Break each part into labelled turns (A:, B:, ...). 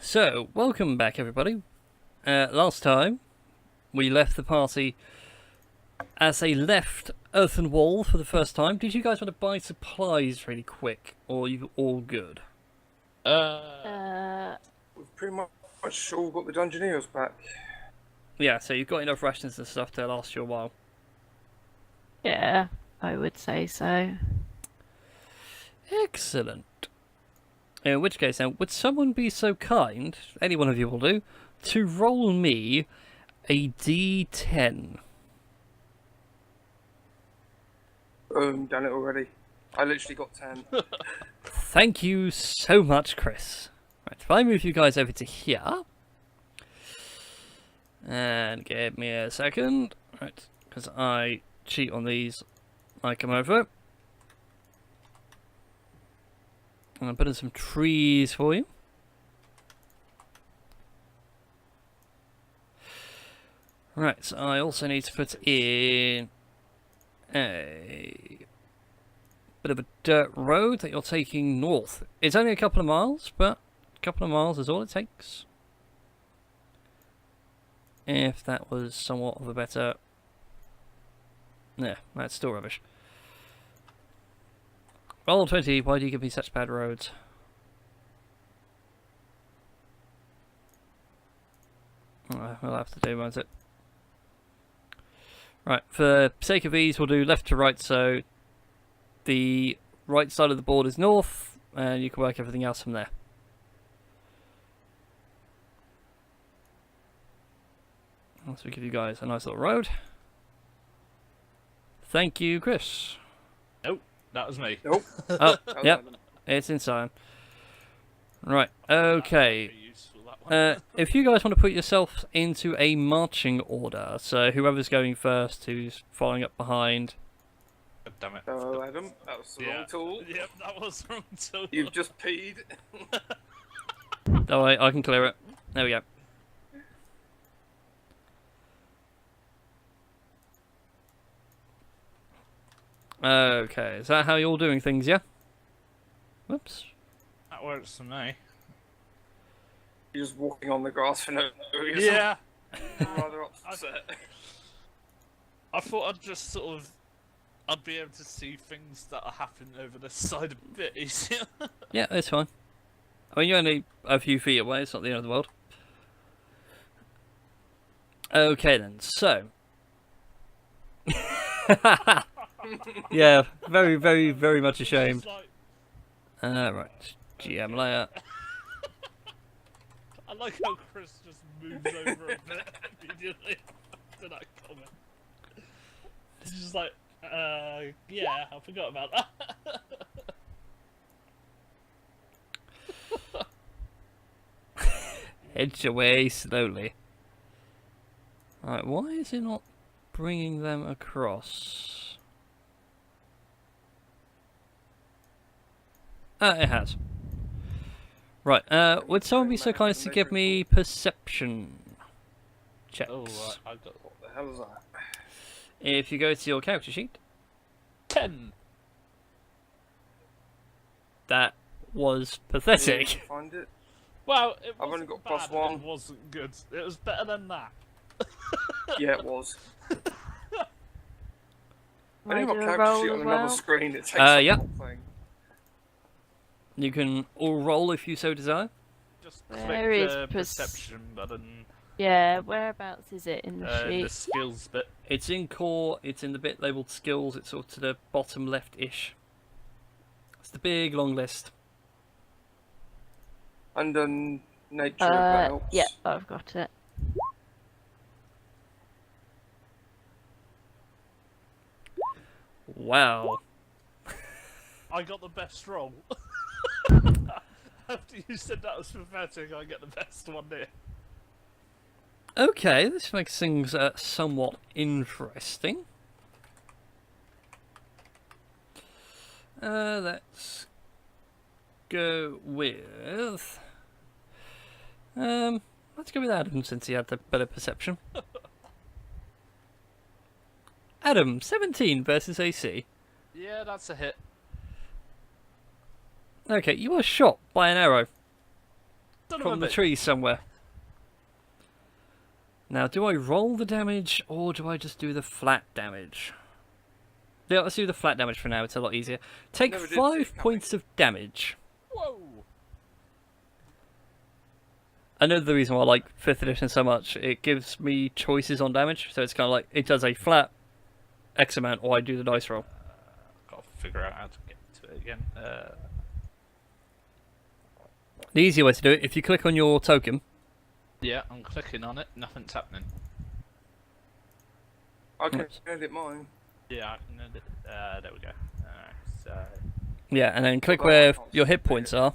A: So, welcome back everybody. Last time, we left the party as they left Earthen Wall for the first time. Did you guys want to buy supplies really quick, or are you all good?
B: We've pretty much all got the Dungeoneers back.
A: Yeah, so you've got enough rations and stuff to last you a while.
C: Yeah, I would say so.
A: Excellent. In which case, then, would someone be so kind, any one of you will do, to roll me a D10?
B: Done it already. I literally got 10.
A: Thank you so much, Chris. Right, if I move you guys over to here, and give me a second, right, because I cheat on these, I come over. And I'm putting some trees for you. Right, so I also need to put in a bit of a dirt road that you're taking north. It's only a couple of miles, but a couple of miles is all it takes. If that was somewhat of a better... Yeah, that's still rubbish. Roll 20, why do you give me such bad roads? We'll have to do, won't it? Right, for sake of ease, we'll do left to right, so the right side of the board is north, and you can work everything else from there. So we give you guys a nice little road. Thank you, Chris.
D: Nope, that was me.
B: Nope.
A: Oh, yep, it's inside. Right, okay. If you guys want to put yourself into a marching order, so whoever's going first, who's following up behind.
D: God damn it.
B: Oh, Adam, that was the wrong tool.
D: Yep, that was the wrong tool.
B: You've just peed.
A: Oh, I can clear it. There we go. Okay, is that how you're all doing things, yeah? Whoops.
D: That works for me.
B: You're just walking on the grass for no reason.
D: Yeah.
B: Rather upset.
D: I thought I'd just sort of... I'd be able to see things that are happening over this side a bit easier.
A: Yeah, it's fine. I mean, you're only a few feet away, it's not the end of the world. Okay then, so... Yeah, very, very, very much ashamed. Right, GM layer.
D: I like how Chris just moves over a bit immediately after that comment. It's just like, yeah, I forgot about that.
A: Edge away slowly. Alright, why is it not bringing them across? It has. Right, would someone be so kind as to give me perception checks?
D: Oh, I got
B: What the hell is that?
A: If you go to your character sheet,
D: 10.
A: that was
B: Can
A: pathetic.
B: you find it?
D: Well, it
B: I've only
D: wasn't
B: got
D: bad,
B: +1.
D: It wasn't good. It was better than that.
B: Yeah, it was. I
C: I
B: think
C: do
B: I've
C: a
B: got
C: roll
B: character sheet on
C: as
B: another
C: well.
B: screen. It takes up
A: yeah.
B: the whole thing.
A: You can all roll if you so desire.
D: Just
C: Where
D: click
C: is
D: the perception button,
C: Yeah, whereabouts is it in the
D: the
C: sheet?
D: skills bit.
A: It's in core, it's in the bit labelled skills, it's sort of to the bottom left-ish. It's the big long list.
B: Under nature, if that helps.
C: Yeah, I've got it.
A: Wow.
D: I got the best roll. After you said that was pathetic, I get the best one here.
A: Okay, this makes things somewhat interesting. Let's go with... let's go with Adam since he had the better perception. Adam, 17 versus AC.
D: Yeah, that's a hit.
A: Okay, you were shot by an arrow.
D: Son of
A: from
D: a
A: the
D: bitch.
A: tree somewhere. Now, do I roll the damage or do I just do the flat damage? Yeah, let's do the flat damage for now. It's a lot easier. Take
B: Never did
A: 5
B: see
A: points of damage.
D: Whoa!
A: I know the reason why I like 5th edition so much. It gives me choices on damage, so it's kind of like it does a flat X amount, or I do the dice roll.
D: Gotta figure out how to get to it again.
A: The easier way to do it, if you click on your token,
D: Yeah, I'm clicking on it. Nothing's happening.
B: I can
A: Nice.
B: edit mine.
D: Yeah, I can edit. There we go. Alright, so
A: yeah, and then click
B: Although I
A: where
B: can't
A: your hit
B: see
A: points
B: it.
A: are,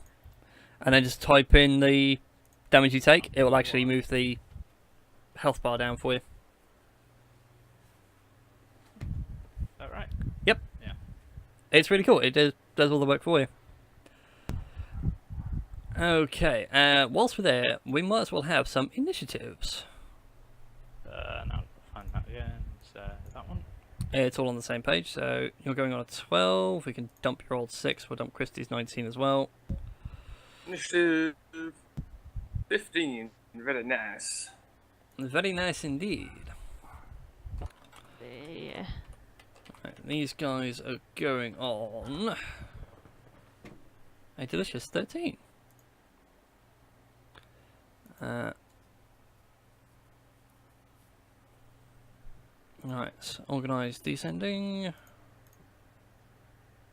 A: and then just type in the damage you take. It will actually move the health bar down for you.
D: alright.
A: Yep.
D: Yeah.
A: It's really cool. It does all the work for you. Okay, whilst we're there, we might as well have some initiatives.
D: Now I'll find that again. So that one.
A: It's all on the same page, so you're going on a 12. We can dump your old 6. We'll dump Christie's 19 as well.
B: Initiative 15. Very nice.
A: Very nice indeed.
C: Yeah.
A: Right, these guys are going on a delicious 13. Right, organised descending.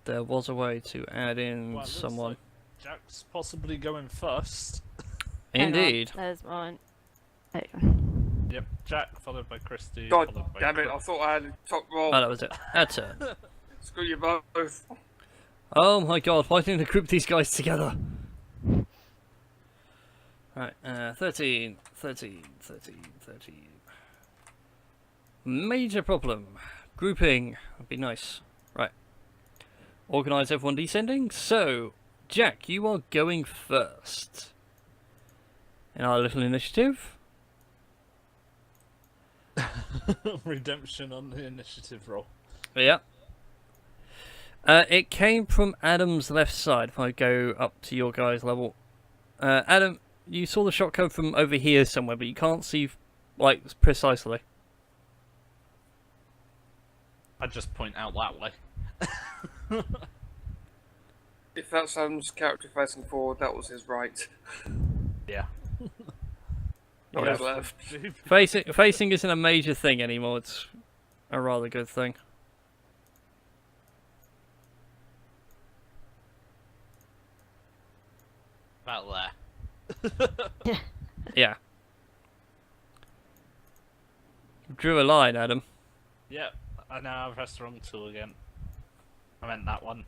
A: There was a way to add in
D: Well, it looks
A: someone.
D: like Jack's possibly going first.
C: Hang on,
A: Indeed.
C: There's mine. There you go.
D: Yep, Jack followed by Christie.
B: God
D: followed by
B: damn it, I
D: Chris.
B: thought I had a top roll.
A: Oh, that was it. Our turn.
B: Screw you both.
A: Oh my god, why didn't I group these guys together? Right, 13, 13, 13, 13. Major problem. Grouping would be nice. Right. Organise everyone descending. So, Jack, you are going first. In our little initiative.
D: Redemption on the initiative roll.
A: Yeah. It came from Adam's left side. If I go up to your guy's level. Adam, you saw the shot come from over here somewhere, but you can't see, like, precisely.
D: I just point out that way.
B: If that's Adam's character facing forward, that was his right.
D: Yeah.
B: Not
A: Yeah.
B: his left.
A: Facing isn't a major thing anymore. It's a rather good thing.
D: About there.
A: Yeah. Drew a line, Adam.
D: Yeah, I now have pressed the wrong tool again. I meant that one.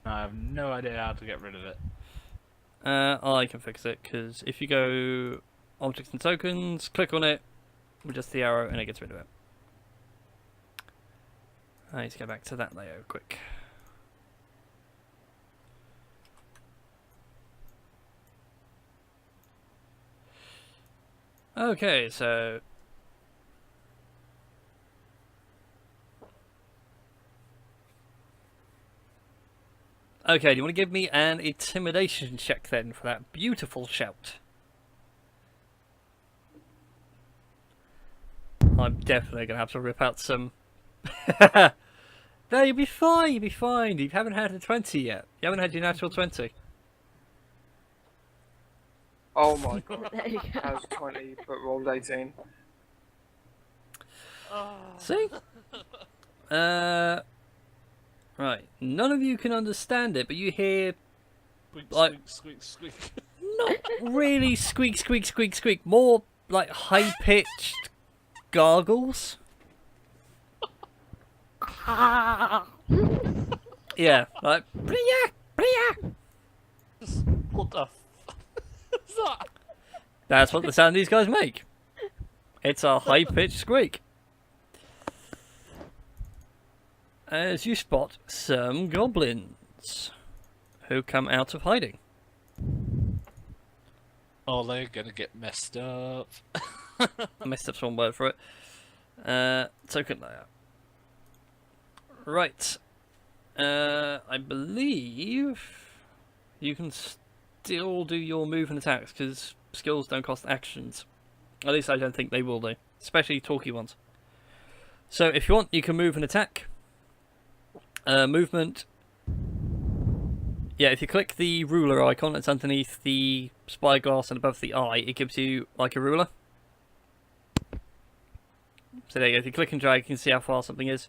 D: I have no idea how to get rid of it.
A: I can fix it, because if you go objects and tokens, click on it with just the arrow, and it gets rid of it. I need to go back to that layer quick. Okay, so okay, do you want to give me an intimidation check then for that beautiful shout? I'm definitely going to have to rip out some... No, you'll be fine, you'll be fine. You haven't had a 20 yet. You haven't had your natural 20.
B: Oh my god.
C: There you go.
B: That was 20, but rolled 18.
A: See? Right. None of you can understand it, but you hear
D: Squeak,
A: Like-
D: squeak, squeak, squeak.
A: not really squeak, squeak, squeak, squeak. More like high-pitched gargles. Yeah, like bria, bria.
D: What the f*** is that?
A: That's what the sound these guys make. It's a high-pitched squeak. As you spot some goblins who come out of hiding.
D: Oh, they're gonna get messed up.
A: I messed up one word for it. Token layer. Right. I believe you can still do your move and attacks because skills don't cost actions. At least I don't think they will do, especially talky ones. So if you want, you can move and attack. Movement. Yeah, if you click the ruler icon that's underneath the spyglass and above the eye, it gives you like a ruler. So there you go. If you click and drag, you can see how far something is.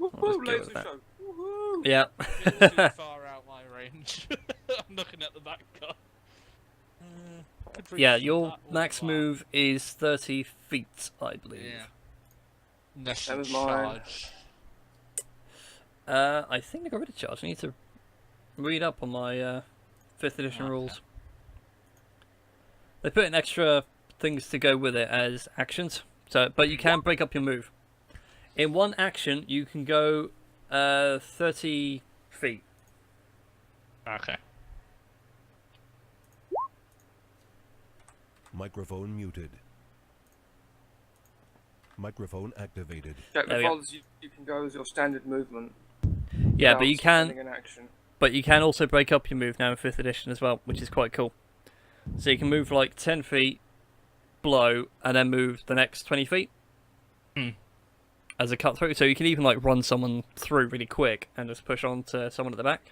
A: I'll just
B: Woohoo,
A: go
B: laser
A: with that.
B: show. Woohoo.
A: Yeah.
D: It's too far out my range. I'm looking at the back car. Could reach
A: Yeah,
D: from
A: your
D: that or
A: max
D: that.
A: move is 30 feet, I believe.
D: Yeah. Unless
B: That
D: you
B: was mine.
D: charge.
A: I think they got rid of charge. I need to read up on my 5th edition
D: Okay.
A: rules. They put in extra things to go with it as actions. So, but you can break up your move. In one action, you can go 30 feet.
D: Okay.
E: Microphone muted. Microphone activated.
B: Jack,
A: There
B: the
A: we go.
B: farthest you can go is your standard movement.
A: Yeah,
B: without
A: but you
B: spending
A: can.
B: an action.
A: But you can also break up your move now in 5th edition as well, which is quite cool. So you can move like 10 feet, blow, and then move the next 20 feet as a cut through. So you can even like run someone through really quick and just push on to someone at the back.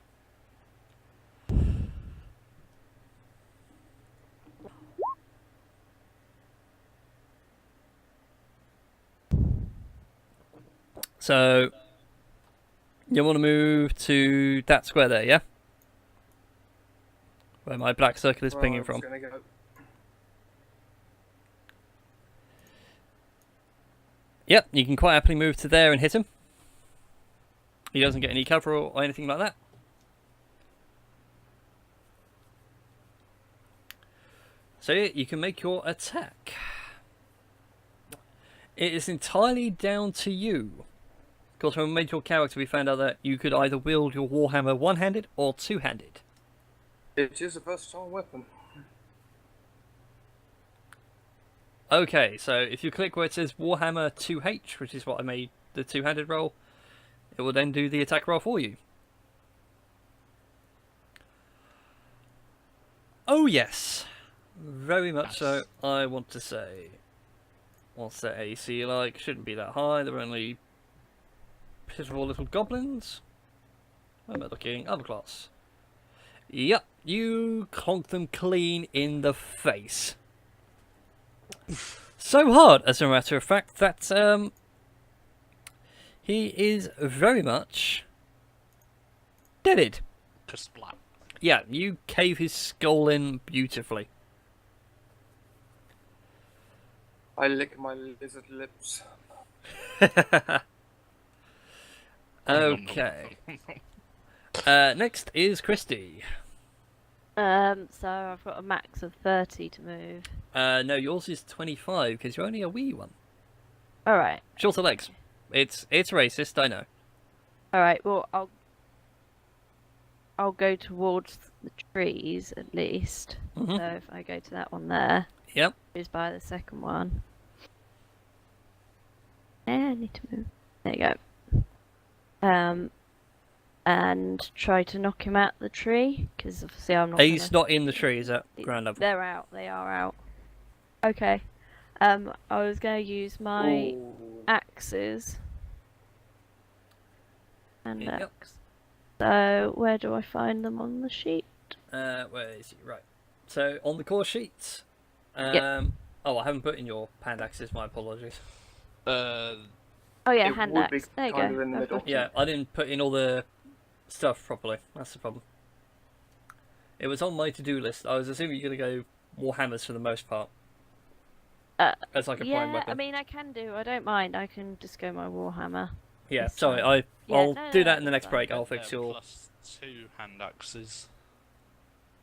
A: So you want to move to that square there, yeah? Where my black circle is
B: Well,
A: pinging
B: I'm
A: from.
B: just gonna go.
A: Yep, you can quite happily move to there and hit him. He doesn't get any cover or anything like that. So yeah, you can make your attack. It is entirely down to you. Because when we made your character, we found out that you could either wield your warhammer one-handed or two-handed.
B: It is a versatile weapon.
A: Okay, so if you click where it says Warhammer 2H, which is what I made the two-handed roll, it will then do the attack roll for you. Oh yes, very much so. I want to say, what's the AC like? Shouldn't be that high. They're only pitiful little goblins. Where am I looking? Other class. Yep, you clonk them clean in the face. So hard, as a matter of fact, that he is very much deaded.
D: Splat.
A: Yeah, you cave his skull in beautifully.
B: I lick my lizard lips.
A: Okay. Next is Christie.
C: So I've got a max of 30 to move.
A: No, yours is 25 because you're only a wee one.
C: All right.
A: Shorter legs. It's racist, I know.
C: All right. Well, I'll go towards the trees at least.
A: Mhm.
C: So if I go to that one there,
A: Yep.
C: is by the second one. I need to move. There you go. And try to knock him out the tree because obviously I'm not.
A: He's not in the tree, is that ground level?
C: They're out. They are out. Okay. I was going to use my
B: Ooh.
C: axes. And
A: Yep.
C: axe. So where do I find them on the sheet?
A: Where is he? Right. So on the core sheets.
C: Yep.
A: Oh, I haven't put in your hand axes. My apologies.
C: Oh yeah,
B: It
C: hand
B: would be
C: axe. There you
B: kind
C: go.
B: of in the
C: I've
B: middle.
C: got it.
A: Yeah, I didn't put in all the stuff properly. That's the problem. It was on my to-do list. I was assuming you're gonna go warhammers for the most part. As like a prime
C: Yeah,
A: weapon.
C: I mean I can do. I don't mind. I can just go my warhammer.
A: Yeah,
C: It's
A: sorry.
C: fine.
A: I'll
C: Yeah,
A: do
C: no,
A: that in the
C: that's
A: next
C: fine.
A: break. I'll fix your.
D: +2 hand axes.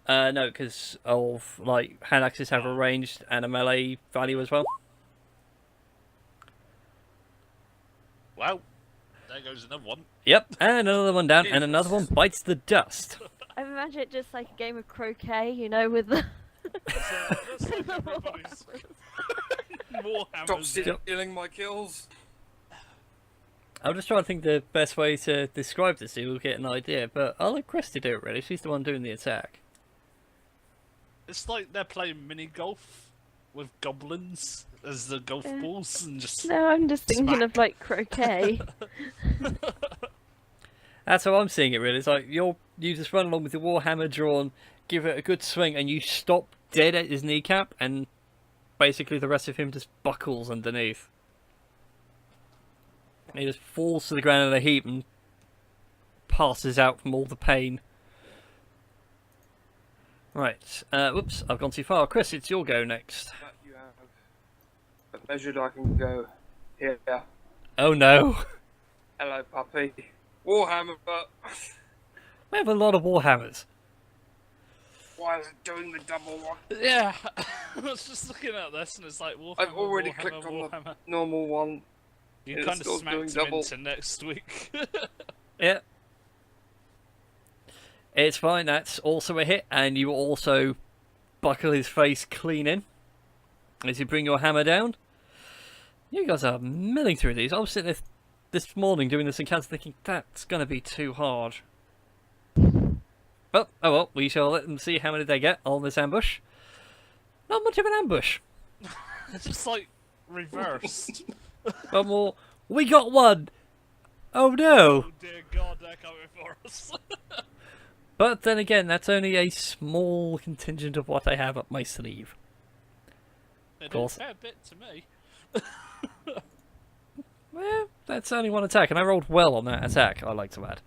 A: No, because of like hand axes have a ranged and a melee value as well.
D: Well, there goes another one.
A: Yep, and another one down, and
B: Jesus.
A: another one bites the dust.
C: I imagine it just like a game of croquet, you know, with the.
D: That's like everybody's
B: Stop
D: Warhammers.
B: stealing my kills.
A: I'm just trying to think the best way to describe this so you'll get an idea, but I'll let Christie do it really. She's the one doing the attack.
D: It's like they're playing mini golf with goblins as the golf balls and just.
C: No, I'm just thinking
D: Smack.
C: of like croquet.
A: That's how I'm seeing it really. It's like you just run along with your warhammer drawn, give it a good swing, and you stop dead at his kneecap, and basically the rest of him just buckles underneath. And he just falls to the ground in a heap and passes out from all the pain. Right. Whoops, I've gone too far. Chris, it's your go next.
B: But you have measured I can go here.
A: Oh no.
B: Hello, puppy. Warhammer, but
A: We have a lot of warhammers.
B: why is it doing the double one?
D: Yeah, I was just looking at this and it's like Warhammer,
B: I've already
D: Warhammer,
B: clicked on
D: Warhammer.
B: the normal one.
D: You
B: it's
D: kind of
B: still
D: smacked
B: doing
D: him
B: double.
D: into next week.
A: Yeah. It's fine, that's also a hit, and you also buckle his face clean in as you bring your hammer down. You guys are milling through these. I was sitting there this morning doing this encounter thinking, that's going to be too hard. But, oh well, we shall let them see how many they get on this ambush. Not much of an ambush.
D: It's just like reversed.
A: One more. We got one! Oh no!
D: Oh dear God, they're coming for us.
A: But then again, that's only a small contingent of what I have up my sleeve.
D: It
A: course.
D: is a fair bit to me.
A: Well, that's only one attack, and I rolled well on that attack, I like to add.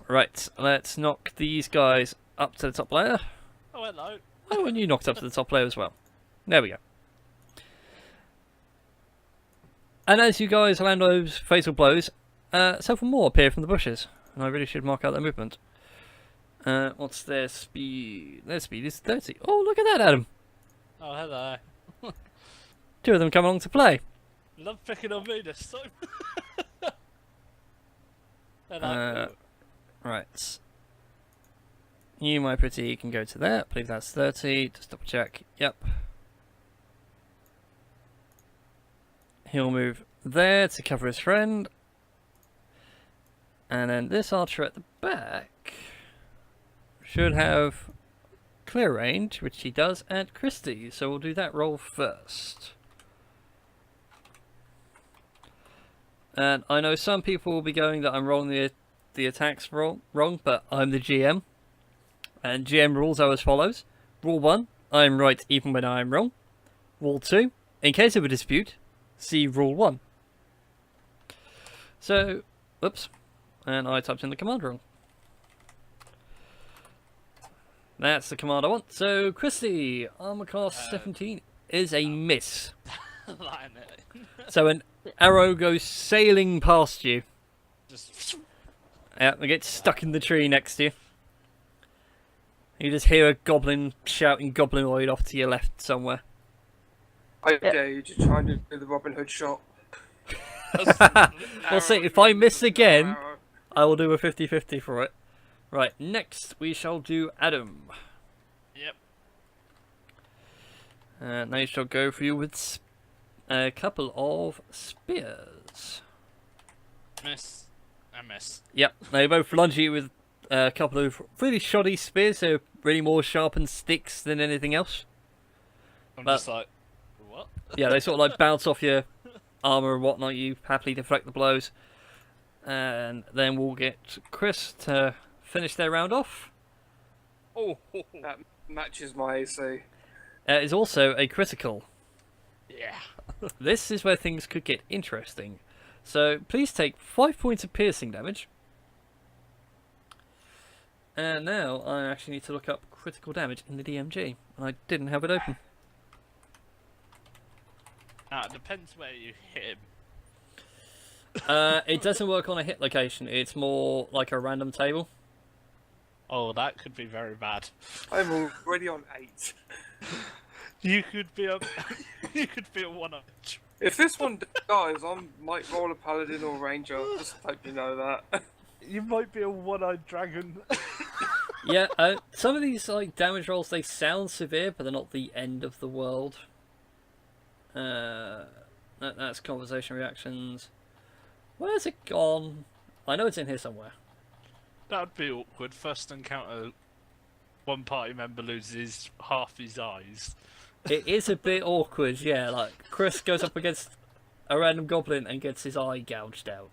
A: Right, let's knock these guys up to the top layer.
D: Oh hello.
A: Oh, and you knocked up to the top layer as well. There we go. And as you guys land those fatal blows, several more appear from the bushes. And I really should mark out their movement. What's their speed? Their speed is 30. Oh, look at that, Adam.
D: Oh hello.
A: Two of them come along to play.
D: Love picking on me this time. Hello.
A: Right. You, my pretty, can go to there. I believe that's 30. Just double check. Yep. He'll move there to cover his friend. And then this archer at the back should have clear range, which he does at Christie. So we'll do that roll first. And I know some people will be going that I'm rolling the attacks wrong, but I'm the GM. And GM rules are as follows. Rule 1, I'm right even when I'm wrong. Rule 2, in case of a dispute, see Rule 1. So, oops, and I typed in the command wrong. That's the command I want. So, Christie, armor class 17 is a miss.
D: Lying it.
A: So an arrow goes sailing past you.
D: Just
A: Yeah, it gets stuck in the tree next to you. You just hear a goblin shouting goblinoid off to your left somewhere.
B: I dare you to try and do the Robin Hood shot.
A: We'll see, if I miss again, I will do a 50-50 for it. Right, next we shall do Adam.
D: Yep.
A: And they shall go for you with a couple of spears.
D: Miss. I miss.
A: Yep, they both lunge at you with a couple of really shoddy spears, so really more sharpened sticks than anything else.
D: I'm
A: But-
D: just like, what?
A: Yeah, they sort of like bounce off your armour and whatnot, you happily deflect the blows. And then we'll get Chris to finish their round off.
D: Oh,
B: That matches my AC.
A: It is also a critical.
D: yeah.
A: This is where things could get interesting. So please take 5 points of piercing damage. And now I actually need to look up critical damage in the DMG. And I didn't have it open.
D: It depends where you hit him.
A: It doesn't work on a hit location. It's more like a random table.
D: Oh, that could be very bad.
B: I'm already on 8.
D: You could be a, you could be a 1-up.
B: If this one dies, I might roll a paladin or ranger. Just hope you know that.
D: You might be a 1-eyed dragon.
A: Yeah, some of these like damage rolls, they sound severe, but they're not the end of the world. That's conversation reactions. Where's it gone? I know it's in here somewhere.
D: That would be awkward. First encounter, one party member loses half his eyes.
A: It is a bit awkward, yeah. Like, Chris goes up against a random goblin and gets his eye gouged out.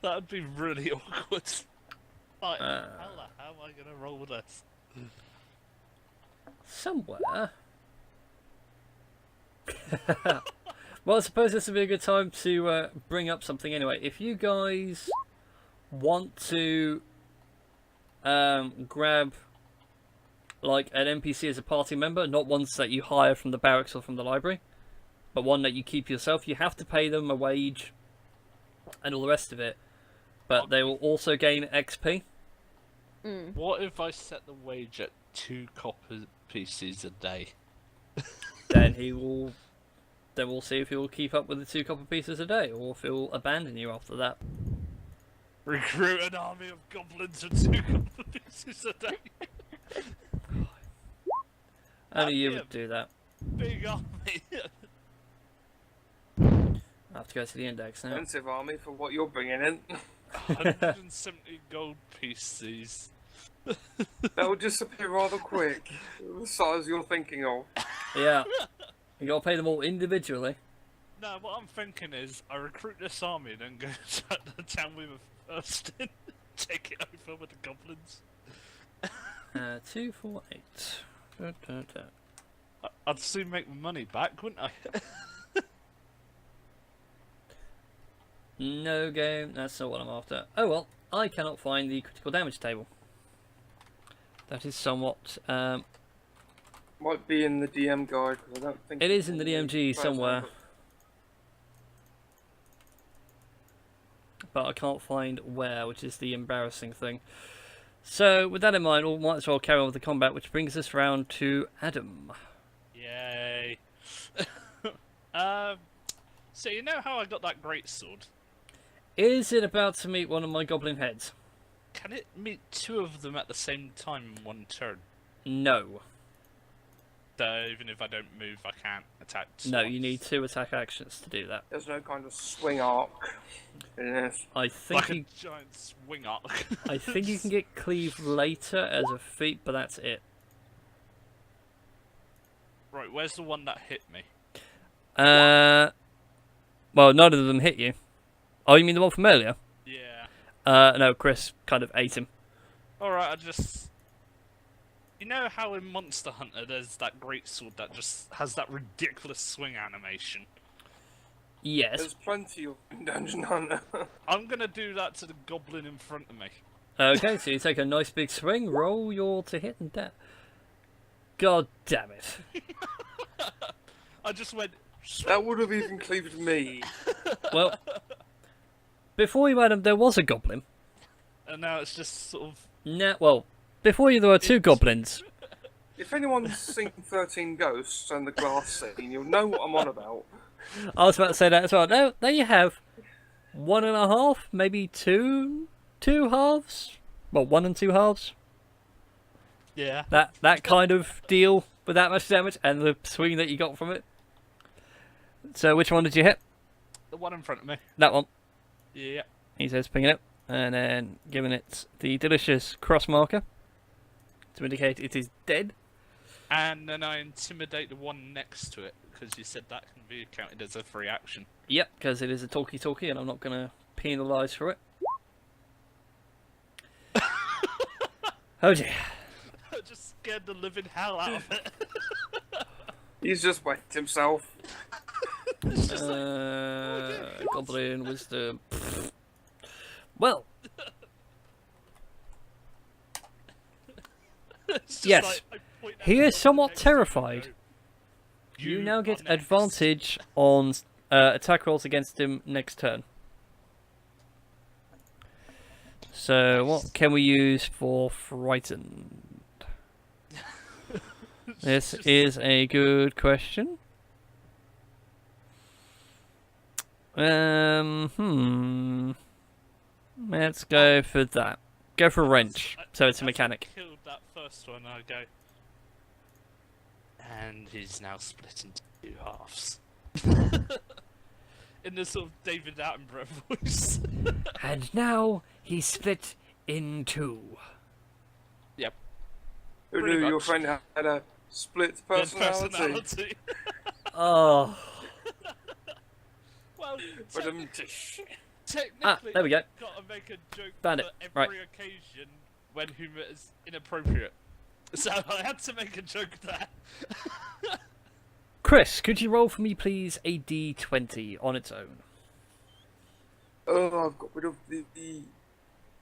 D: That would be really awkward. Like,
A: Uh.
D: how am I going to roll this?
A: Somewhere. Well, I suppose this would be a good time to bring up something anyway. If you guys want to grab like an NPC as a party member, not ones that you hire from the barracks or from the library, but one that you keep yourself, you have to pay them a wage and all the rest of it. But they will also gain XP.
D: What if I set the wage at 2 copper pieces a day?
A: Then he will. Then we'll see if he will keep up with the 2 copper pieces a day, or if he'll abandon you after that.
D: Recruit an army of goblins at 2 copper pieces a day.
A: Only you
D: Yeah.
A: would do that.
D: Big army.
A: I have to go to the index now.
B: Expensive army for what you're bringing in.
D: 170 gold pieces.
B: That will disappear rather quick. The size you're thinking of.
A: Yeah. You gotta pay them all individually.
D: No, what I'm thinking is I recruit this army, then go to the town we were first in, take it over with the goblins.
A: 248. Da, da, da.
D: I'd soon make my money back, wouldn't I?
A: No game, that's not what I'm after. Oh well, I cannot find the critical damage table. That is somewhat.
B: Might be in the DM guide, 'cause I don't think
A: It is in the DMG somewhere, but I can't find where, which is the embarrassing thing. So, with that in mind, we might as well carry on with the combat, which brings us round to Adam.
D: Yay. So you know how I got that great sword?
A: Is it about to meet one of my goblin heads?
D: Can it meet 2 of them at the same time in 1 turn?
A: No.
D: So even if I don't move, I can't attack
A: No,
D: twice?
A: you need 2 attack actions to do that.
B: there's no kind of swing arc in this.
A: I think
D: Like
A: you,
D: a giant swing arc.
A: I think you can get cleave later as a feat, but that's it.
D: Right, where's the one that hit me?
A: Well, none of them hit you. Oh, you mean the one from earlier?
D: Yeah.
A: No, Chris kind of ate him.
D: Alright, I just... You know how in Monster Hunter there's that great sword that just has that ridiculous swing animation?
A: Yes.
B: There's plenty of Dungeon Hunter.
D: I'm gonna do that to the goblin in front of me.
A: Okay, so you take a nice big swing, roll your to hit and that. God damn it.
D: I just went...
B: That would have even cleaved me.
A: Well, before you had him, there was a goblin.
D: And now it's just sort of...
A: Nah, well, before you there were 2 goblins.
B: If anyone's seen 13 Ghosts and the glass scene, you'll know what I'm on about.
A: I was about to say that as well. No, there you have 1.5, maybe 2 halves. Well, 1 and 2 halves.
D: Yeah.
A: That kind of deal with that much damage and the swing that you got from it. So which one did you hit?
D: The one in front of me.
A: That one.
D: Yeah.
A: He says pinging it and then giving it the delicious cross marker to indicate it is dead.
D: And then I intimidate the one next to it, because you said that can be counted as a free action.
A: Yep, because it is a talkie-talkie and I'm not going to penalise for it. Oh dear.
D: I just scared the living hell out of it.
B: He's just whacked himself.
A: Goblin wisdom. Well,
D: It's just
A: yes.
D: like, I point at
A: he
D: the
A: is
D: one
A: somewhat
D: next to me and
A: terrified.
D: go,
A: You now
D: are
A: get
D: next."
A: advantage on attack rolls against him next turn. So what can we use for frightened? This is a good question. Let's go for that. Go for wrench. So it's a
D: As I
A: mechanic.
D: Killed that first one. I go, and he's now split into 2 halves. in the sort of David Attenborough voice.
A: And now he's split in two.
D: Yep.
B: Who
D: Pretty
B: knew your
D: much.
B: friend had a split personality?
A: Oh.
D: Well,
B: But
D: technically,
A: there we go.
D: I've got to make a joke
A: Found
D: for
A: it.
D: every occasion when humour is inappropriate. So I had to make a joke there.
A: Chris, could you roll for me, please, a d20 on its own?
B: oh, I've got rid of the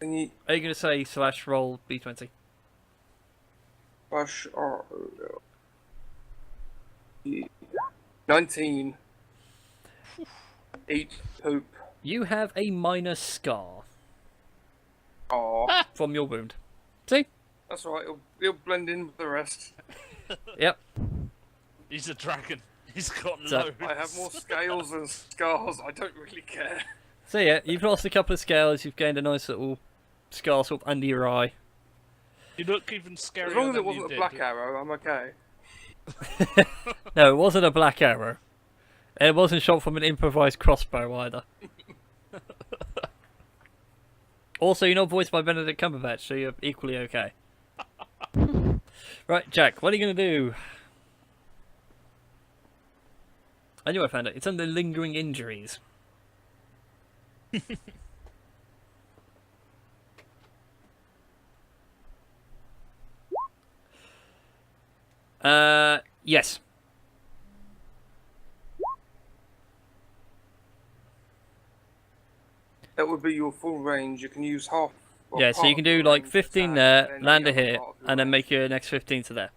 B: thingy.
A: Are you going to say / roll b20?
B: Rush. 19. Eat poop.
A: You have a minor scar
B: Aw.
A: from your wound. See?
B: That's right, he'll blend in with the rest.
A: Yep.
D: He's a dragon. He's got
A: So-
D: loads.
B: I have more scales than scars, I don't really care.
A: So yeah, you've lost a couple of scales, you've gained a nice little scar sort of under your eye.
D: You look even scarier
B: As long as
D: than
B: it wasn't
D: you
B: a black
D: did.
B: arrow, I'm okay.
A: No, it wasn't a black arrow. And it wasn't shot from an improvised crossbow either. Also, you're not voiced by Benedict Cumberbatch, so you're equally okay. Right, Jack, what are you going to do? I knew I found it. It's under lingering injuries. Yes.
B: That would be your full range. You can use half. well,
A: Yeah, so you
B: part
A: can
B: of
A: do
B: your
A: like
B: range
A: 15
B: attack,
A: there,
B: and then
A: land
B: the
A: a
B: other
A: hit,
B: part of your
A: and then
B: range.
A: make your next 15 to there.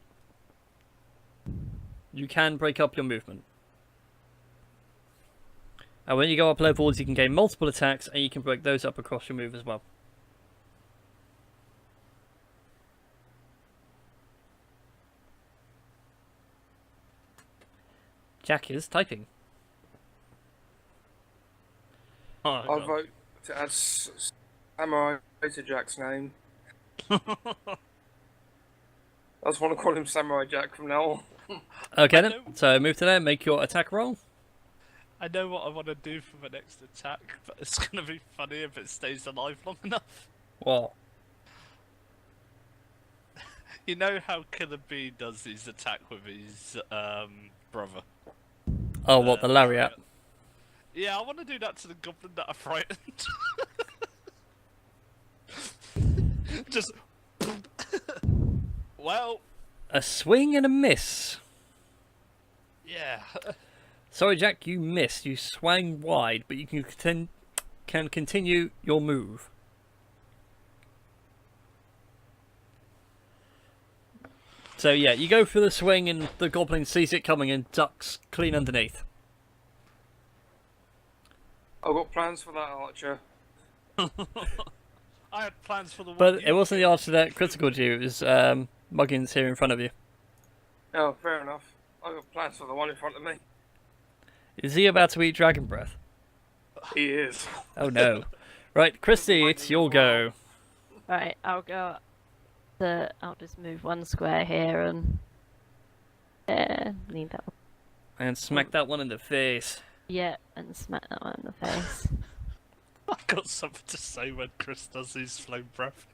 A: You can break up your movement. And when you go up levels, you can gain multiple attacks, and you can break those up across your move as well. Jack is typing.
D: Oh,
B: I
D: God.
B: vote to add Samurai to Jack's name. I just want to call him Samurai Jack from now on.
A: Okay
D: I
A: then,
D: know.
A: so move to there, make your attack roll.
D: I know what I want to do for my next attack, but it's going to be funny if it stays alive long enough.
A: What?
D: You know how Killer Bee does his attack with his brother?
A: Oh, what, the lariat?
D: Yeah, I want to do that to the goblin that I frightened. Just... well,
A: A swing and a miss.
D: yeah.
A: Sorry, Jack, you missed. You swang wide, but you can continue your move. So yeah, you go for the swing, and the goblin sees it coming and ducks clean underneath.
B: I've got plans for that archer.
D: I had plans for the one
A: But
D: you
A: it wasn't the
D: did.
A: archer that critical you. It was Muggins here in front of you.
B: Oh, fair enough. I've got plans for the one in front of me.
A: Is he about to eat dragon breath?
B: He is.
A: Oh no! Right, Christie, it's your go.
C: Right, I'll go up I'll just move one square here and need that one.
A: And smack that one in the face.
C: Yeah, and smack that one in the face.
D: I've got something to say when Chris does his flame breath.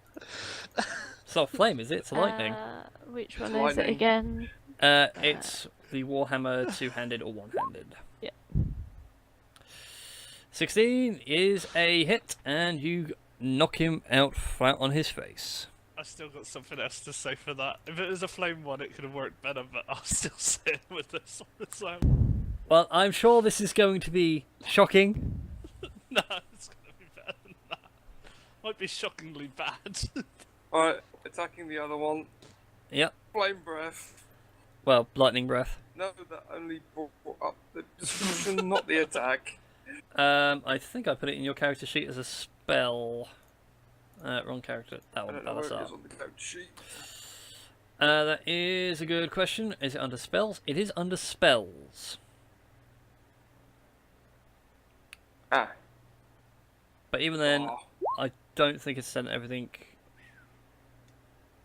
A: It's not flame, is it? It's lightning.
C: Which one
B: It's
C: is it
B: lightning.
C: again?
A: It's the Warhammer two-handed or one-handed.
C: Yeah.
A: 16 is a hit, and you knock him out flat on his face.
D: I still got something else to say for that. If it was a flame one, it could have worked better, but I'll still say it with this one as well.
A: Well, I'm sure this is going to be shocking.
D: No, it's gonna be better than that. Might be shockingly bad.
B: Alright, attacking the other one.
A: Yep.
B: Flame breath.
A: Well, lightning breath.
B: No, that only brought up the description, not the attack.
A: I think I put it in your character sheet as a spell. Wrong character. That
B: I
A: one,
B: don't know where it
A: Balasaar.
B: is on the code sheet.
A: That is a good question. Is it under spells? It is under spells.
B: Ah.
A: But even then,
B: Oh.
A: I don't think it's sent everything.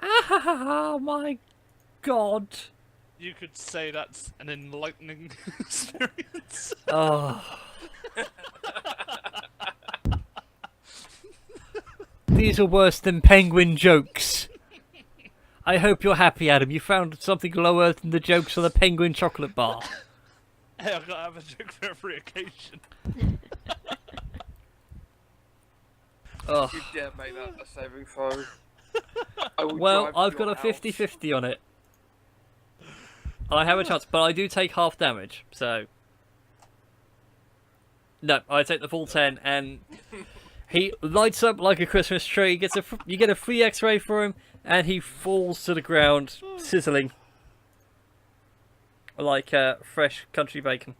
A: Ah, my god.
D: You could say that's an enlightening experience.
A: Oh. These are worse than penguin jokes. I hope you're happy, Adam. You found something lower than the jokes on the penguin chocolate bar.
D: Hey, I've got to have a joke for every occasion.
A: Oh.
B: You dare make that a saving throw. I will
A: Well,
B: drive to
A: I've got
B: your
A: a
B: house.
A: 50-50 on it. I have a chance, but I do take half damage, so... No, I take the full 10, and he lights up like a Christmas tree. Gets you get a free X-ray for him, and he falls to the ground, sizzling like fresh country bacon.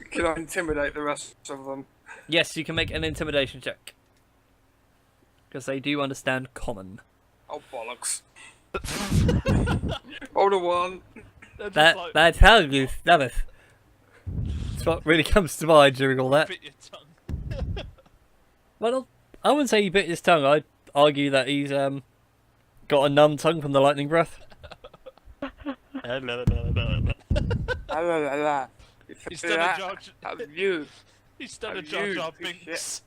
B: Can I intimidate the rest of them?
A: Yes, you can make an intimidation check because they do understand common.
B: Oh, bollocks. Hold on one.
D: They're just like,
A: That's how you damn it. That's what really comes to mind during all that.
D: bit your tongue.
A: Well, I wouldn't say he bit his tongue. I'd argue that he's got a numb tongue from the lightning breath.
B: La, la, la, la.
D: He's done a Jar
B: Have you?
D: He's done a
B: Have
D: Jar
B: you,
D: Jar
B: piece of
D: Binks.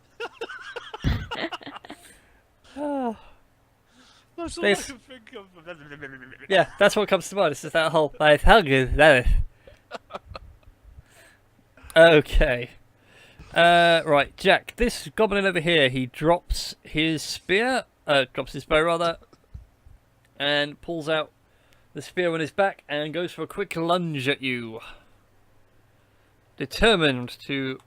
A: Oh.
D: That's all
A: This-
D: I can think of.
A: Yeah, that's what comes to mind. It's just that whole like, how good that is. Okay. Right, Jack. This goblin over here, he drops his spear, drops his bow rather, and pulls out the spear on his back and goes for a quick lunge at you. Determined to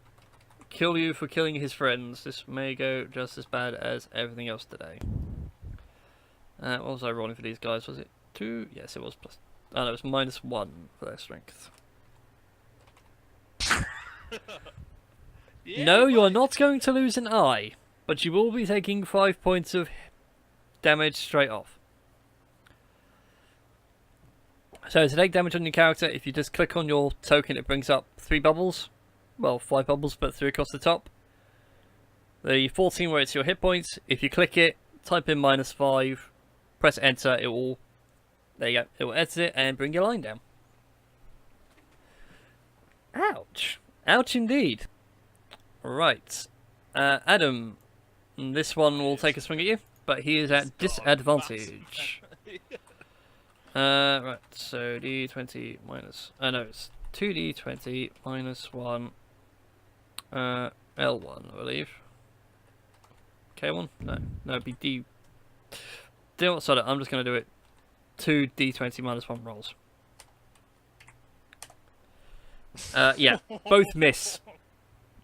A: kill you for killing his friends. This may go just as bad as everything else today. What was I rolling for these guys? Was it 2? Yes, it was plus. Oh no, it was -1 for their strength.
D: Yeah,
A: No, you are not going to lose an eye, but you will be taking 5 points of damage straight off. So to take damage on your character, if you just click on your token, it brings up 3 bubbles. Well, 5 bubbles, but 3 across the top. The 14 where it's your hit points, if you click it, type in -5, press enter, it will... There you go. It will edit it and bring your line down. Ouch. Ouch indeed. Right. Adam, this one will take a swing at you, but he is at disadvantage. Right, so d20 minus... no, it's 2d20 minus 1. L1, I believe. K1? No, it'd be D... Do you know what, sorry, I'm just going to do it 2d20 minus 1 rolls. Yeah, both miss.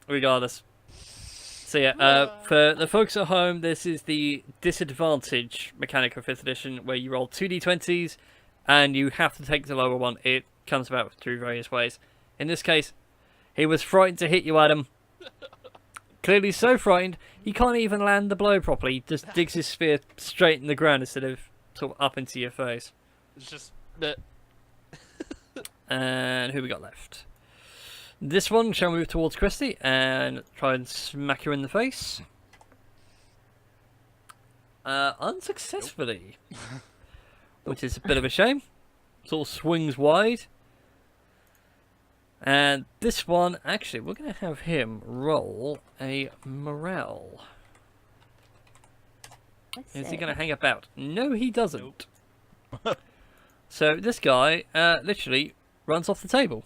A: Regardless. So yeah, for the folks at home, this is the disadvantage mechanic of 5th edition, where you roll 2d20s, and you have to take the lower one. It comes about through various ways. In this case, he was frightened to hit you, Adam. Clearly so frightened, he can't even land the blow properly. He just digs his spear straight in the ground instead of sort of up into your face.
D: It's just...
A: And who we got left? This one shall move towards Christie and try and smack her in the face. Unsuccessfully. Which is a bit of a shame. Sort of swings wide. And this one, actually, we're going to have him roll a morale. Is he going to hang about? No, he doesn't. So this guy literally runs off the table.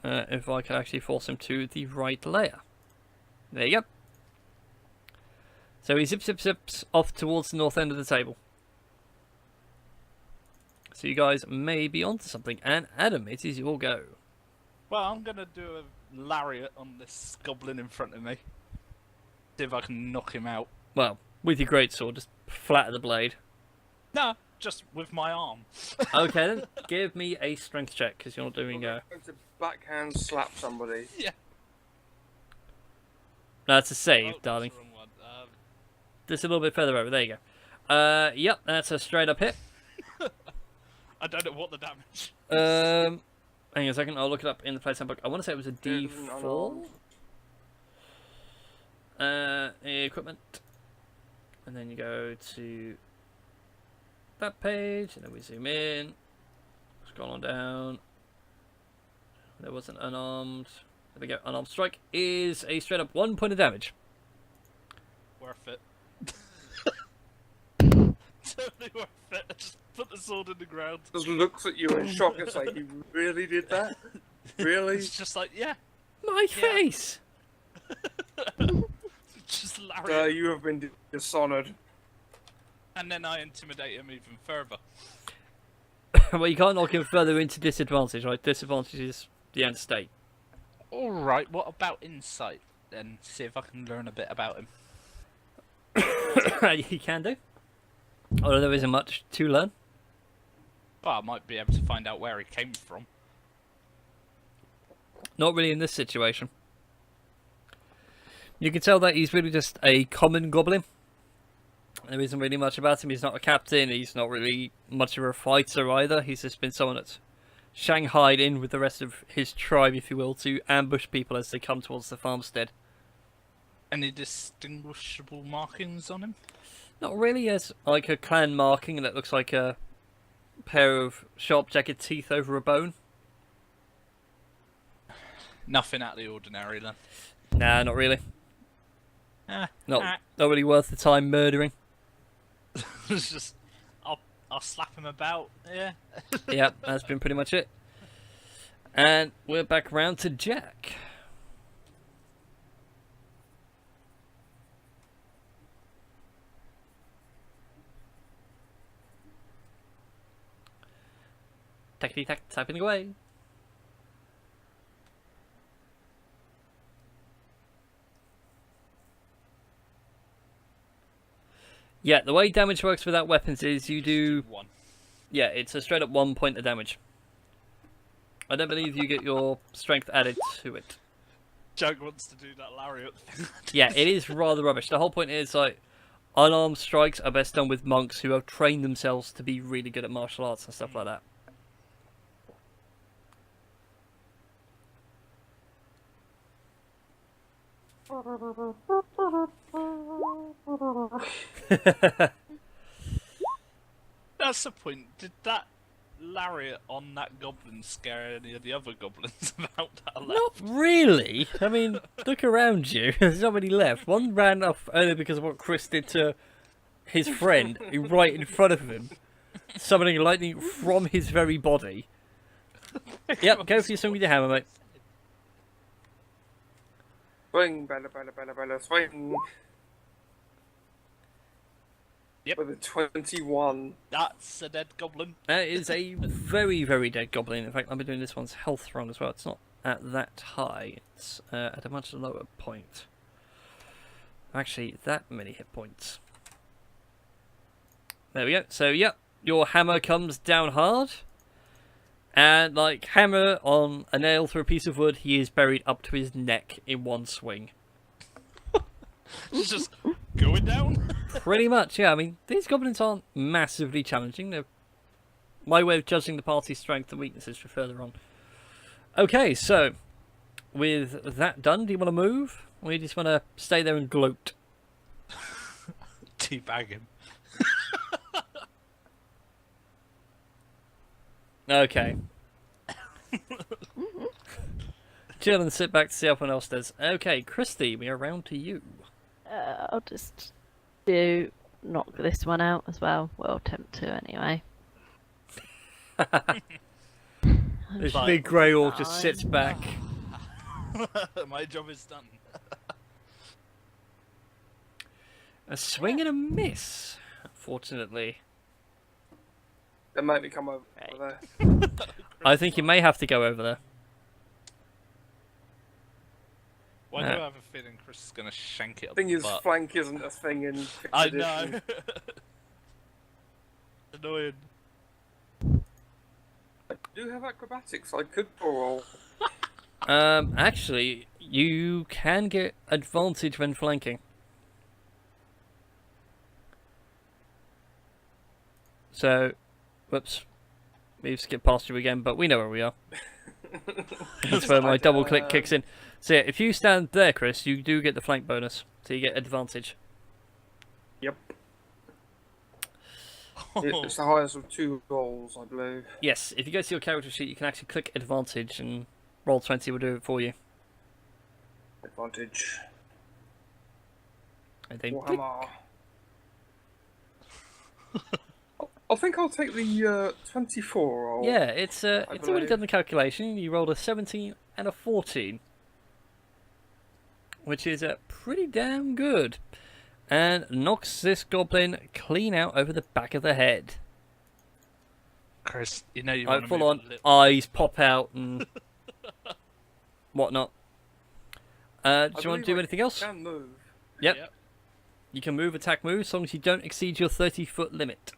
A: If I can actually force him to the right layer. There you go. So he zips off towards the north end of the table. So you guys may be onto something. And Adam, it is your go.
D: Well, I'm going to do a lariat on this goblin in front of me. See if I can knock him out.
A: Well, with your greatsword, just flatter the blade.
D: No, just with my arm.
A: Okay then, give me a strength check, because you're not doing...
B: To backhand slap somebody.
D: Yeah.
A: No, it's a save,
D: Oh,
A: darling.
D: that's the wrong one.
A: Just a little bit further over, there you go. Yep, that's a straight up hit.
D: I don't know what the damage.
A: Hang on a second, I'll look it up in the place handbook. I want to say it was a D4. Equipment. And then you go to that page, and then we zoom in. Scroll on down. There was an unarmed. There we go. Unarmed strike is a straight up 1 point of damage.
D: Worth it. Totally worth it. Just put the sword in the ground.
B: Just looks at you in shock and say, "You really did that? Really?"
D: It's just like, yeah.
A: My face!
D: Just Larry.
B: You have been dishonored.
D: And then I intimidate him even further.
A: Well, you can't knock him further into disadvantage, right? Disadvantage is the end state.
D: Alright, what about insight then? See if I can learn a bit about him.
A: You can do. Although there isn't much to learn.
D: Well, I might be able to find out where he came from.
A: Not really in this situation. You can tell that he's really just a common goblin. There isn't really much about him. He's not a captain. He's not really much of a fighter either. He's just been someone that's shanghaied in with the rest of his tribe, if you will, to ambush people as they come towards the farmstead.
D: Any distinguishable markings on him?
A: Not really. As like a clan marking that looks like a pair of sharp jagged teeth over a bone.
D: Nothing out of the ordinary then.
A: Nah, not really.
D: Ah,
A: Not really worth the time murdering.
D: It's just, I'll slap him about, yeah.
A: Yeah, that's been pretty much it. And we're back round to Jack. Tackety-tack, typing away. Yeah, the way damage works without weapons is you do...
D: One.
A: Yeah, it's a straight up 1 point of damage. I don't believe you get your strength added to it.
D: Jug wants to do that lariat thing.
A: Yeah, it is rather rubbish. The whole point is, like, unarmed strikes are best done with monks who have trained themselves to be really good at martial arts and stuff like that.
D: That's the point. Did that lariat on that goblin scare any of the other goblins about that left?
A: Not really. I mean, look around you. There's not many left. One ran off only because of what Chris did to his friend right in front of him, summoning lightning from his very body. Yep, go for your swing with your hammer, mate.
B: Swing, Bella, Bella, Bella, Bella, swing.
D: Yep.
B: With a 21.
D: That's a dead goblin.
A: That is a very, very dead goblin. In fact, I've been doing this one's health wrong as well. It's not at that high. It's at a much lower point. Actually, that many hit points. There we go. So, yep, your hammer comes down hard. And, like, hammer on a nail through a piece of wood, he is buried up to his neck in one swing.
D: It's just going down.
A: Pretty much, yeah. I mean, these goblins aren't massively challenging. They're my way of judging the party's strength and weaknesses for further on. Okay, so, with that done, do you want to move? Or you just want to stay there and gloat?
D: Teabag him.
A: Okay. Chill and sit back to see how everyone else does. Okay, Christie, we are round to you.
C: I'll just knock this one out as well. Well, attempt to anyway.
A: This big grey orc just sits back.
D: My job is done.
A: A swing and a miss, unfortunately.
B: They make me come over there.
A: I think you may have to go over there.
D: Why do I have a feeling Chris is going to shank it up
B: Thing
D: the
B: is,
D: butt?
B: flank isn't a thing in 5th
D: I
B: edition.
D: know. Annoying.
B: I do have acrobatics. I could roll.
A: Actually, you can get advantage when flanking. So, whoops. We've skipped past you again, but we know where we are. That's where my double click kicks in. So yeah, if you stand there, Chris, you do get the flank bonus. So you get advantage.
B: Yep. It's the highest of 2 rolls, I believe.
A: Yes, if you go to your character sheet, you can actually click advantage and roll 20 will do it for you.
B: Advantage.
A: And then
B: Warhammer. I think I'll take the 24 roll.
A: yeah, it's already
B: believe.
A: done the calculation. You rolled a 17 and a 14, which is pretty damn good, and knocks this goblin clean out over the back of the head.
D: Chris, you know you
A: Like
D: want to
A: full
D: move
A: on
D: a little.
A: eyes pop out and whatnot. Do
B: I
A: you want to
B: believe
A: do
B: I
A: anything else?
B: Can move.
A: Yep. You can move, attack, move, as long as you don't exceed your 30-foot limit.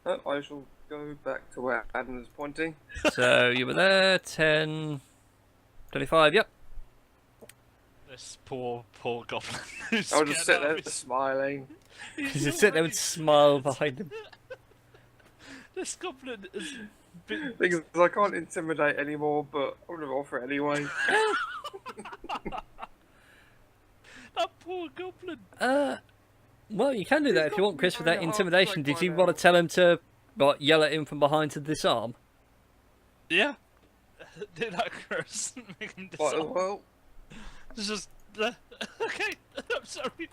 B: I shall go back to where Adam is pointing.
A: So you were there, 10, 25, yep.
D: This poor goblin. who's
B: I'll just
D: scared
B: sit there
D: of his-
B: smiling.
A: Because you sit there and smile behind him.
D: This goblin has been.
B: Thing is, I can't intimidate anymore, but I'm gonna offer it anyway.
D: That poor goblin.
A: Well, you can do that if you want, Chris, with that
B: Goblin
A: intimidation.
B: like
A: Did you
B: by
A: want
B: now.
A: to tell him to yell at him from behind to disarm?
D: Yeah. Do that, Chris. Make him
B: Might as
D: disarm.
B: well.
D: It's just. Okay, I'm sorry.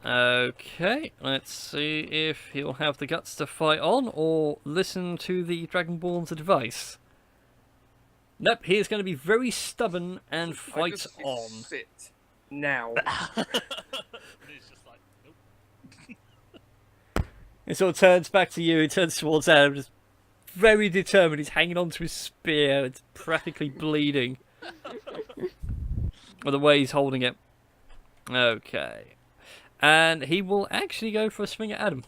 A: Okay, let's see if he'll have the guts to fight on or listen to the Dragonborn's advice. Nope, he is going to be very stubborn and
B: I
A: fight
B: just
A: on.
B: Sit now.
D: And he's just like, nope.
A: He sort of turns back to you, he turns towards Adam, just very determined. He's hanging on to his spear, it's practically bleeding. Or the way he's holding it. Okay. And he will actually go for a swing at Adam.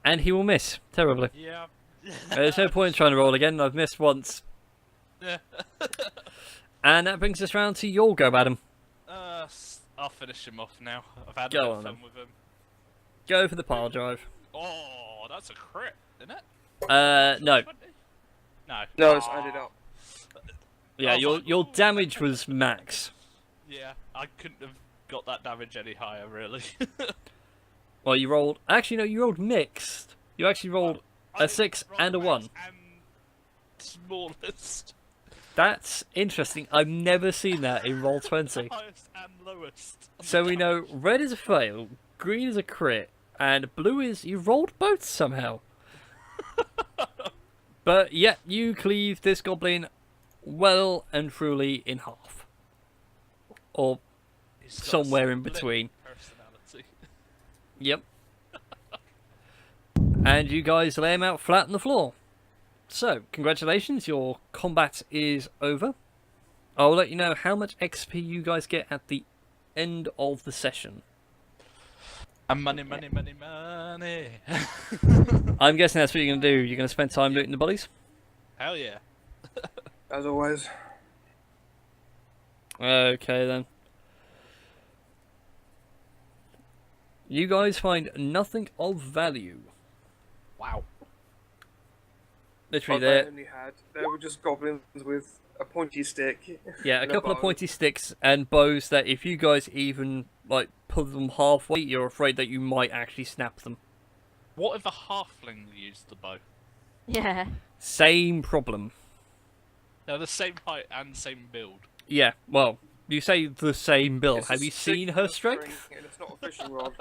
A: And he will miss, terribly.
D: Yeah.
A: There's no point in trying to roll again, I've missed once.
D: Yeah.
A: And that brings us round to your go, Adam.
D: I'll finish him off now. I've had
A: Go
D: a bit
A: on
D: of fun
A: then.
D: with him.
A: Go for the pile drive.
D: Oh, that's a crit, isn't it?
A: No.
D: 20? No.
B: No, it's
D: Aw.
B: added up.
A: Yeah,
D: Oh,
A: your damage was max.
D: Yeah, I couldn't have got that damage any higher, really.
A: Well, you rolled... Actually, no, you rolled mixed. You actually rolled a 6 and a 1.
D: And smallest.
A: That's interesting. I've never seen that in Roll20.
D: Highest and lowest.
A: So we know red is a fail, green is a crit, and blue is... You rolled both somehow. But yeah, you cleave this goblin well and truly in half. Or
D: He's got
A: somewhere in
D: split
A: between.
D: Personality.
A: Yep. And you guys lay him out flat on the floor. So, congratulations, your combat is over. I'll let you know how much XP you guys get at the end of the session.
D: And money, money, money, money.
A: I'm guessing that's what you're going to do. You're going to spend time looting the bodies?
D: Hell yeah.
B: As always.
A: Okay then. You guys find nothing of value.
D: Wow.
A: Literally
B: What they
A: there.
B: only had, they were just goblins with a pointy stick.
A: Yeah, a
B: and
A: couple of
B: bow.
A: pointy sticks and bows that if you guys even like put them halfway, you're afraid that you might actually snap them.
D: What if a halfling used the bow?
C: Yeah.
A: Same problem.
D: They're the same height and same build.
A: Yeah, well, you say the same build.
B: It's
A: Have
B: a
A: you
B: stick
A: seen
B: with
A: her
B: a string,
A: strength?
B: And it's not a fishing rod.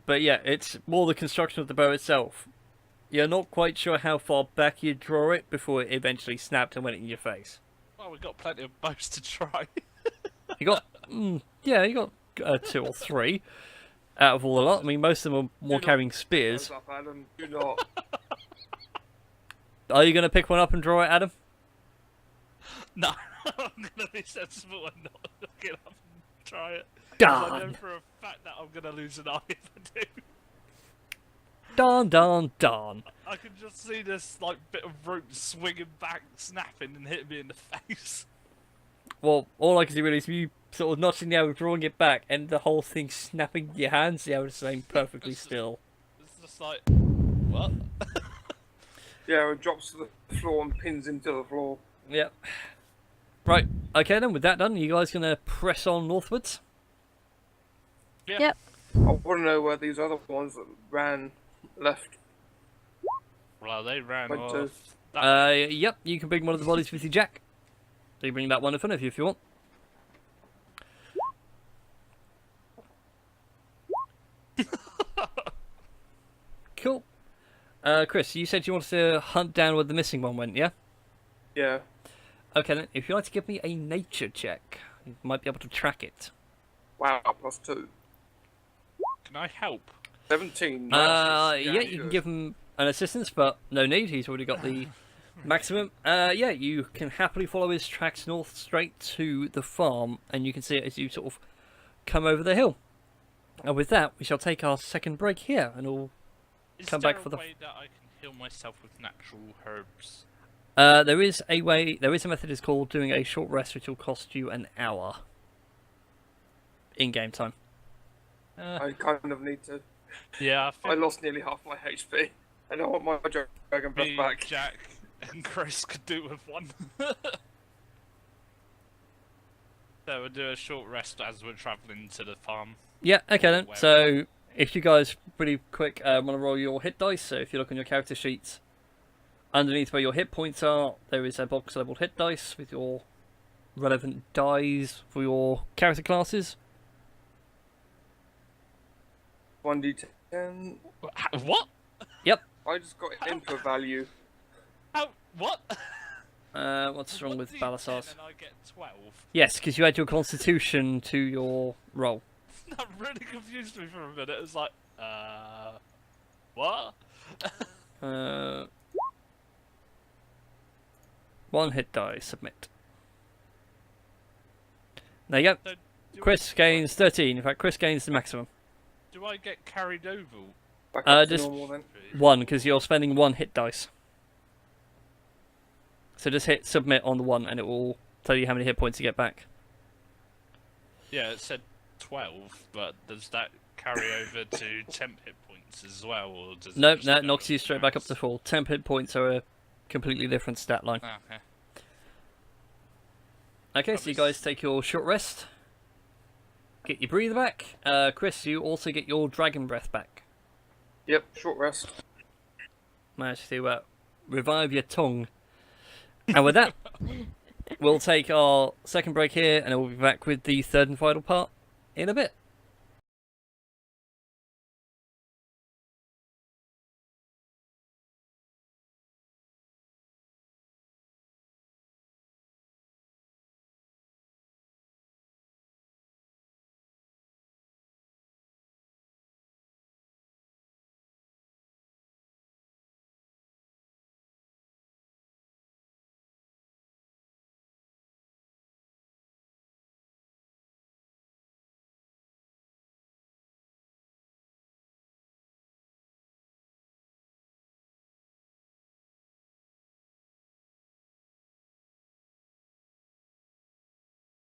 A: But yeah, it's more the construction of the bow itself. You're not quite sure how far back you draw it before it eventually snapped and went in your face.
D: Well, we've got plenty of bows to try.
A: You got, yeah, you got 2 or 3 out of all the lot. I mean, most of them are more
B: Do not
A: carrying spears.
B: Close up, Adam. Do not.
A: Are you going to pick one up and draw it, Adam?
D: No, I'm gonna be sensible and not get up and try it. 'Cause I know
A: Darn!
D: for a fact that I'm gonna lose an eye if I do.
A: Darn, darn, darn.
D: I can just see this like bit of rope swinging back, snapping, and hitting me in the face.
A: Well, all I can see really is you sort of notching the arrow, drawing it back, and the whole thing snapping your hands, the arrow staying perfectly still.
D: It's just like, what?
B: Yeah, it drops to the floor and pins into the floor.
A: Yep. Right, okay then, with that done, you guys gonna press on northwards?
D: Yeah.
C: Yep.
B: I want to know where these other ones that ran left
D: Well, they ran
B: went
D: off.
B: to.
A: Yep, you can bring one of the bodies with you, Jack. So you bring that one in front of you if you want. Cool. Chris, you said you wanted to hunt down where the missing one went, yeah?
B: Yeah.
A: Okay, then, if you'd like to give me a nature check, you might be able to track it.
B: Wow, +2.
D: Can I help?
B: 17.
A: Yeah,
B: nice.
A: you can give him an assistance, but no need, he's already got the maximum. Yeah, you can happily follow his tracks north straight to the farm, and you can see it as you sort of come over the hill. And with that, we shall take our second break here, and we'll come back for the...
D: Is there a way that I can heal myself with natural herbs?
A: There is a method it's called doing a short rest, which will cost you an hour. In game time.
B: I kind of need to.
D: Yeah,
B: I lost nearly half my HP. And I want my dragon breath
D: me,
B: back.
D: Jack, and Chris could do with one. So we'll do a short rest as we're travelling to the farm.
A: Yeah, okay then.
D: Where-
A: So, if you guys pretty quick want to roll your hit dice, so if you look on your character sheets, underneath where your hit points are, there is a box labelled hit dice with your relevant dice for your character classes.
B: 1d10.
D: What?
B: I just got input value.
D: How? What?
A: What's wrong with
D: 1d10
A: Balasaar's?
D: And I get 12.
A: Yes, because you add your constitution to your roll.
D: That really confused me for a minute. It was like, what?
A: One hit die, submit. There you go.
D: So, do
A: Chris gains 13. In fact, Chris gains the maximum.
D: Do I get carried over?
B: Back up to
A: just-
B: normal then.
A: One, because you're spending one hit dice. So just hit submit on the one, and it will tell you how many hit points you get back.
D: Yeah, it said 12, but does that carry over to temp hit points as well, or does it
A: Nope,
D: just
A: that
D: go
A: knocks you
D: with
A: straight back up
D: max?
A: to full. Temp hit points are a completely different stat line.
D: Ah, okay.
A: Okay, so you guys take your short rest. Get your breather back. Chris, you also get your dragon breath back.
B: Yep, short rest.
A: Managed to revive your tongue. And with that, we'll take our second break here, and we'll be back with the third and final part in a bit.